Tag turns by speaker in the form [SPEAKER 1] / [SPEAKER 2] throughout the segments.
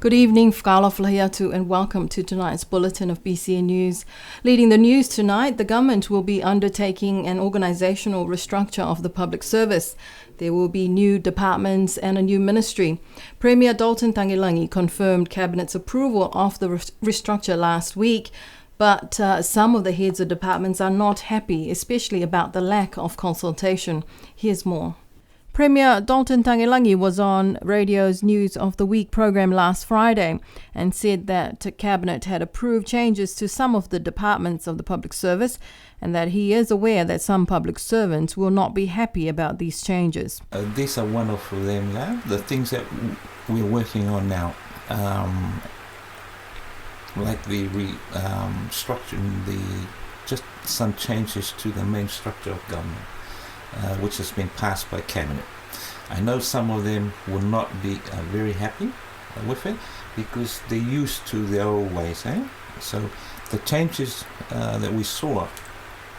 [SPEAKER 1] Good evening, Whakala Flahiatu, and welcome to tonight's bulletin of BCN News. Leading the news tonight, the government will be undertaking an organisational restructure of the public service. There will be new departments and a new ministry. Premier Dalton Tangilangi confirmed Cabinet's approval of the restructure last week, but some of the heads of departments are not happy, especially about the lack of consultation. Here's more. Premier Dalton Tangilangi was on radio's News of the Week program last Friday and said that Cabinet had approved changes to some of the departments of the public service and that he is aware that some public servants will not be happy about these changes.
[SPEAKER 2] These are one of them, the things that we're working on now, like the restructuring, just some changes to the main structure of government. Which has been passed by Cabinet. I know some of them will not be very happy with it because they're used to their old ways. So the changes that we saw,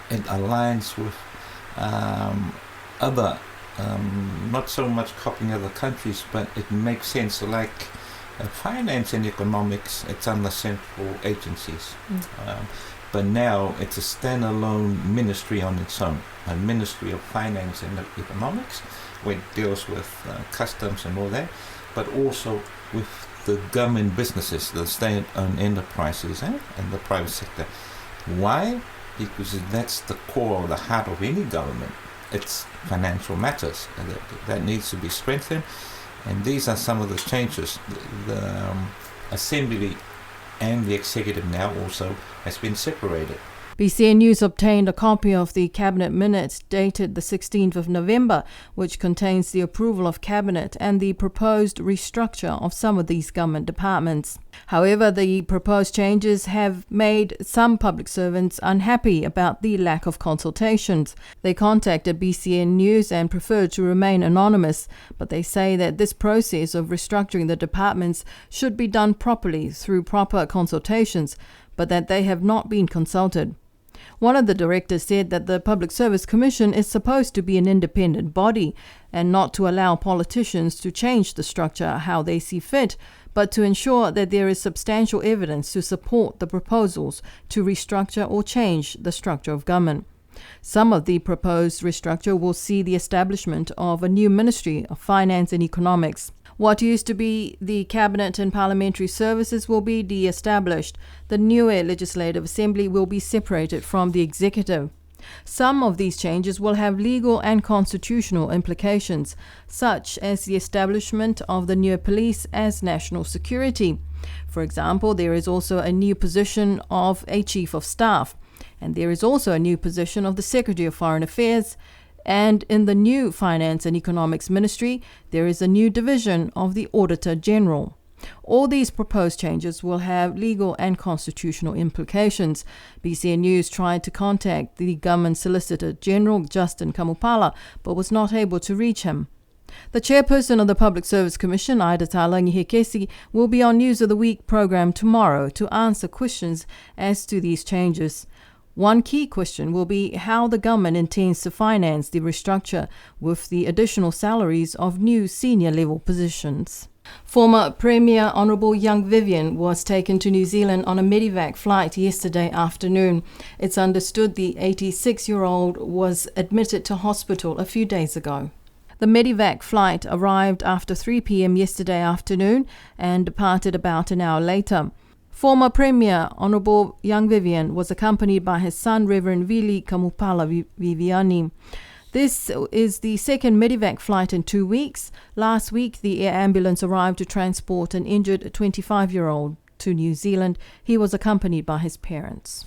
[SPEAKER 2] it aligns with other, not so much copying other countries, but it makes sense. Like finance and economics, it's under central agencies. But now it's a standalone ministry on its own, a Ministry of Finance and Economics, where it deals with customs and all that, but also with the government businesses, the state-owned enterprises and the private sector. Why? Because that's the core or the heart of any government. It's financial matters, and that needs to be strengthened. And these are some of the changes. The Assembly and the executive now also has been separated.
[SPEAKER 1] BCN News obtained a copy of the Cabinet minutes dated the 16th of November, which contains the approval of Cabinet and the proposed restructure of some of these government departments. However, the proposed changes have made some public servants unhappy about the lack of consultations. They contacted BCN News and preferred to remain anonymous, but they say that this process of restructuring the departments should be done properly through proper consultations, but that they have not been consulted. One of the directors said that the Public Service Commission is supposed to be an independent body and not to allow politicians to change the structure how they see fit, but to ensure that there is substantial evidence to support the proposals to restructure or change the structure of government. Some of the proposed restructure will see the establishment of a new Ministry of Finance and Economics. What used to be the Cabinet and Parliamentary Services will be de-established. The newer Legislative Assembly will be separated from the Executive. Some of these changes will have legal and constitutional implications, such as the establishment of the new police as national security. For example, there is also a new position of a Chief of Staff, and there is also a new position of the Secretary of Foreign Affairs. And in the new Finance and Economics Ministry, there is a new division of the Auditor General. All these proposed changes will have legal and constitutional implications. BCN News tried to contact the Government Solicitor General, Justin Kamupala, but was not able to reach him. The chairperson of the Public Service Commission, Ida Talangi Hekesi, will be on News of the Week program tomorrow to answer questions as to these changes. One key question will be how the government intends to finance the restructure with the additional salaries of new senior level positions. Former Premier Honourable Young Vivian was taken to New Zealand on a medevac flight yesterday afternoon. It's understood the 86-year-old was admitted to hospital a few days ago. The medevac flight arrived after 3 p.m. yesterday afternoon and departed about an hour later. Former Premier Honourable Young Vivian was accompanied by his son Reverend Vili Kamupala Viviani. This is the second medevac flight in 2 weeks. Last week, the air ambulance arrived to transport an injured 25-year-old to New Zealand. He was accompanied by his parents.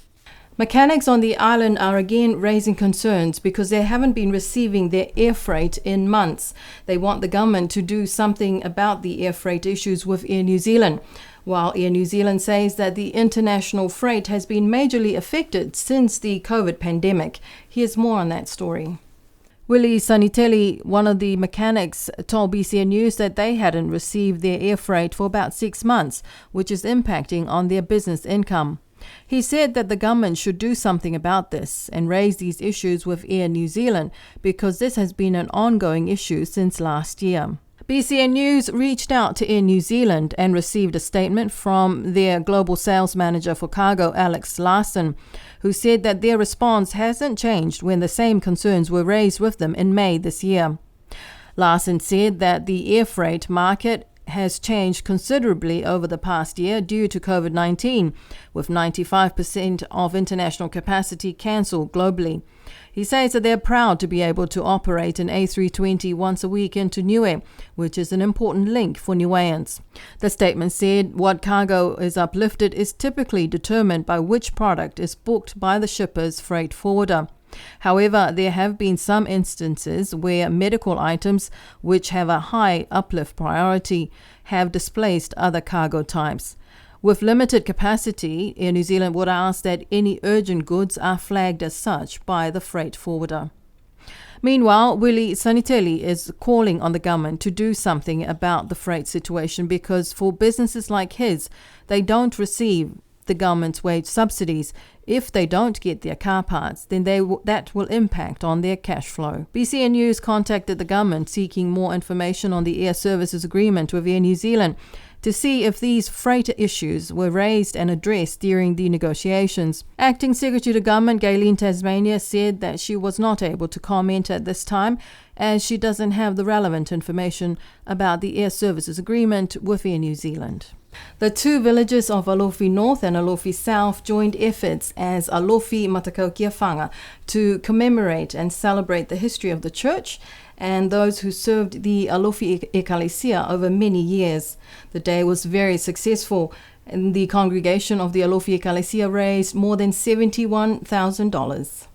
[SPEAKER 1] Mechanics on the island are again raising concerns because they haven't been receiving their air freight in months. They want the government to do something about the air freight issues with Air New Zealand. While Air New Zealand says that the international freight has been majorly affected since the COVID pandemic. Here's more on that story. Willie Sanitelli, one of the mechanics, told BCN News that they hadn't received their air freight for about 6 months, which is impacting on their business income. He said that the government should do something about this and raise these issues with Air New Zealand because this has been an ongoing issue since last year. BCN News reached out to Air New Zealand and received a statement from their global sales manager for cargo, Alex Larson, who said that their response hasn't changed when the same concerns were raised with them in May this year. Larson said that the air freight market has changed considerably over the past year due to COVID-19, with 95% of international capacity cancelled globally. He says that they're proud to be able to operate an A320 once a week into Niue, which is an important link for Niueans. The statement said what cargo is uplifted is typically determined by which product is booked by the shipper's freight forwarder. However, there have been some instances where medical items, which have a high uplift priority, have displaced other cargo types. With limited capacity, Air New Zealand would ask that any urgent goods are flagged as such by the freight forwarder. Meanwhile, Willie Sanitelli is calling on the government to do something about the freight situation because for businesses like his, they don't receive the government's wage subsidies. If they don't get their car parts, then that will impact on their cash flow. BCN News contacted the government seeking more information on the air services agreement with Air New Zealand to see if these freight issues were raised and addressed during the negotiations. Acting Secretary to Government Gayleen Tasmania said that she was not able to comment at this time as she doesn't have the relevant information about the air services agreement with Air New Zealand. The two villages of Alofi North and Alofi South joined efforts as Alofi Matakaukia Whanga to commemorate and celebrate the history of the church and those who served the Alofi Ekalesia over many years. The day was very successful, and the congregation of the Alofi Ekalesia raised more than $71,000.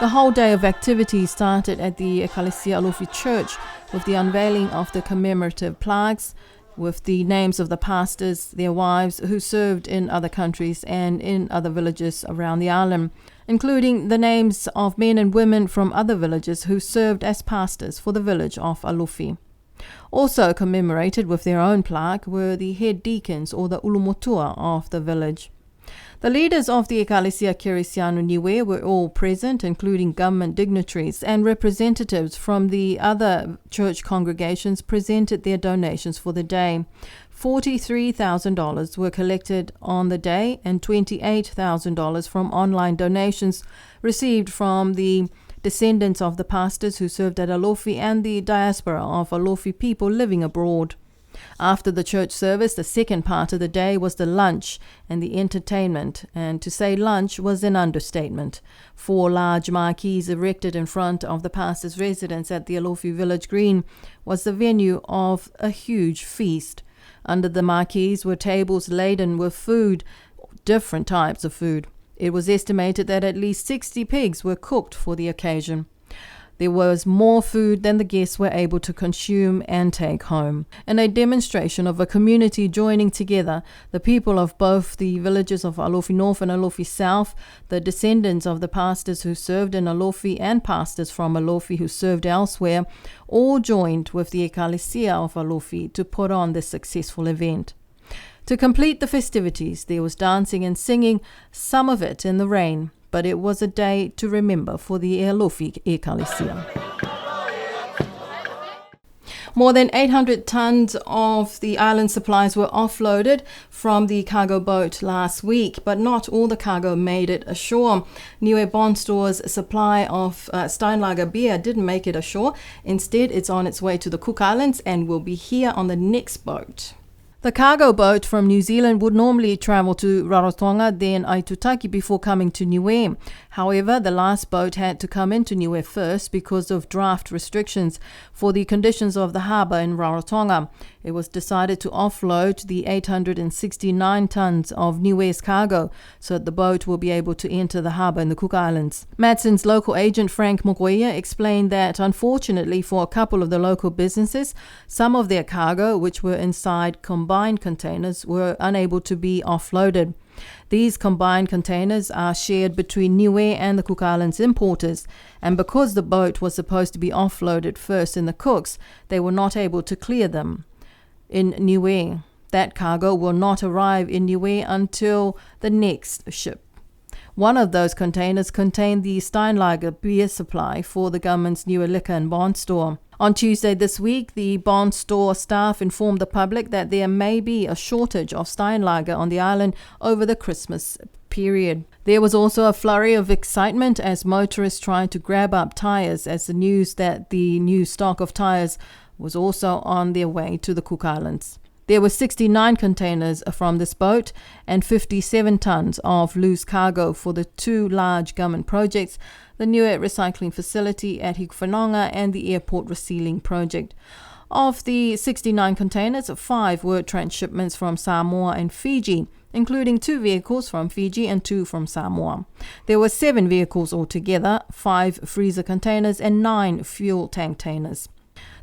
[SPEAKER 1] The whole day of activities started at the Ekalesia Alofi Church with the unveiling of the commemorative plaques with the names of the pastors, their wives who served in other countries and in other villages around the island, including the names of men and women from other villages who served as pastors for the village of Alofi. Also commemorated with their own plaque were the head deacons or the ulumotua of the village. The leaders of the Ekalesia Kirisiano Niue were all present, including government dignitaries, and representatives from the other church congregations presented their donations for the day. $43,000 were collected on the day and $28,000 from online donations received from the descendants of the pastors who served at Alofi and the diaspora of Alofi people living abroad. After the church service, the second part of the day was the lunch and the entertainment, and to say lunch was an understatement. 4 large marquees erected in front of the pastor's residence at the Alofi Village Green was the venue of a huge feast. Under the marquees were tables laden with food, different types of food. It was estimated that at least 60 pigs were cooked for the occasion. There was more food than the guests were able to consume and take home. In a demonstration of a community joining together, the people of both the villages of Alofi North and Alofi South, the descendants of the pastors who served in Alofi and pastors from Alofi who served elsewhere, all joined with the Ekalesia of Alofi to put on this successful event. To complete the festivities, there was dancing and singing, some of it in the rain, but it was a day to remember for the Alofi Ekalesia. More than 800 tons of the island supplies were offloaded from the cargo boat last week, but not all the cargo made it ashore. Niue Bond Store's supply of Steinlager beer didn't make it ashore. Instead, it's on its way to the Cook Islands and will be here on the next boat. The cargo boat from New Zealand would normally travel to Rarotonga, then Aitutaki before coming to Niue. However, the last boat had to come into Niue first because of draft restrictions for the conditions of the harbour in Rarotonga. It was decided to offload the 869 tons of Niue's cargo so that the boat will be able to enter the harbour in the Cook Islands. Madson's local agent Frank Mokoia explained that unfortunately for a couple of the local businesses, some of their cargo, which were inside combined containers, were unable to be offloaded. These combined containers are shared between Niue and the Cook Islands importers, and because the boat was supposed to be offloaded first in the Cooks, they were not able to clear them in Niue. That cargo will not arrive in Niue until the next ship. One of those containers contained the Steinlager beer supply for the government's newer liquor and bond store. On Tuesday this week, the bond store staff informed the public that there may be a shortage of Steinlager on the island over the Christmas period. There was also a flurry of excitement as motorists tried to grab up tyres as the news that the new stock of tyres was also on their way to the Cook Islands. There were 69 containers from this boat and 57 tons of loose cargo for the two large government projects, the Niue recycling facility at Hikuwhanonga and the airport resealing project. Of the 69 containers, 5 were transshipments from Samoa and Fiji, including 2 vehicles from Fiji and 2 from Samoa. There were 7 vehicles altogether, 5 freezer containers and 9 fuel tank containers.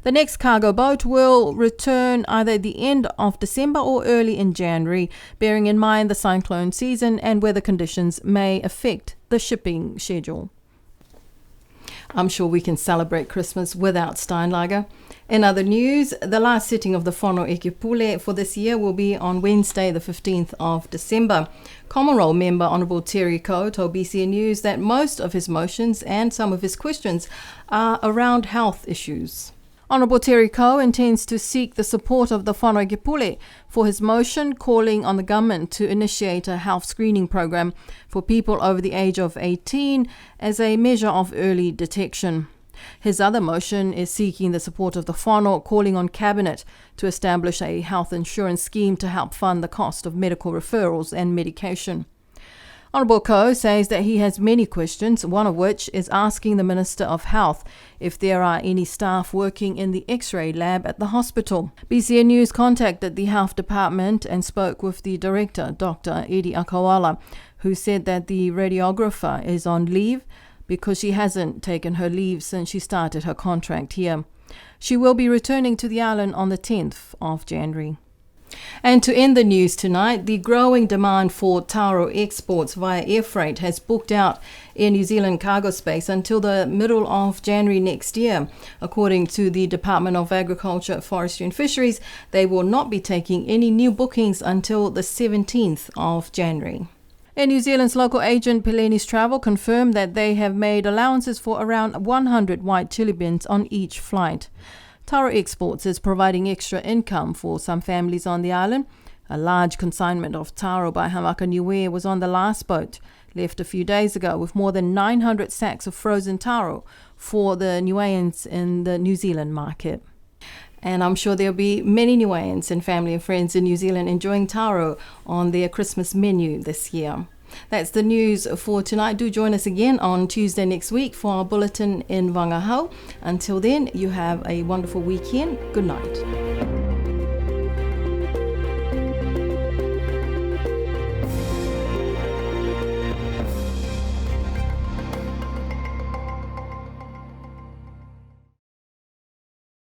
[SPEAKER 1] The next cargo boat will return either at the end of December or early in January, bearing in mind the cyclone season and weather conditions may affect the shipping schedule. I'm sure we can celebrate Christmas without Steinlager. In other news, the last sitting of the Whānau Ekipule for this year will be on Wednesday, the 15th of December. Common Roll member Honourable Terry Ko told BCN News that most of his motions and some of his questions are around health issues. Honourable Terry Ko intends to seek the support of the Whānau Ekipule for his motion calling on the government to initiate a health screening program for people over the age of 18 as a measure of early detection. His other motion is seeking the support of the whānau, calling on Cabinet to establish a health insurance scheme to help fund the cost of medical referrals and medication. Honourable Ko says that he has many questions, one of which is asking the Minister of Health if there are any staff working in the X-ray lab at the hospital. BCN News contacted the Health Department and spoke with the Director, Dr. Edi Akawala, who said that the radiographer is on leave because she hasn't taken her leave since she started her contract here. She will be returning to the island on the 10th of January. And to end the news tonight, the growing demand for taro exports via air freight has booked out Air New Zealand cargo space until the middle of January next year. According to the Department of Agriculture, Forestry and Fisheries, they will not be taking any new bookings until the 17th of January. Air New Zealand's local agent Peleni's Travel confirmed that they have made allowances for around 100 white chili bins on each flight. Taro Exports is providing extra income for some families on the island. A large consignment of taro by Hamaka Niue was on the last boat, left a few days ago, with more than 900 sacks of frozen taro for the Niueans in the New Zealand market. And I'm sure there'll be many Niueans and family and friends in New Zealand enjoying taro on their Christmas menu this year. That's the news for tonight. Do join us again on Tuesday next week for our bulletin in Wangahau. Until then, you have a wonderful weekend. Good night.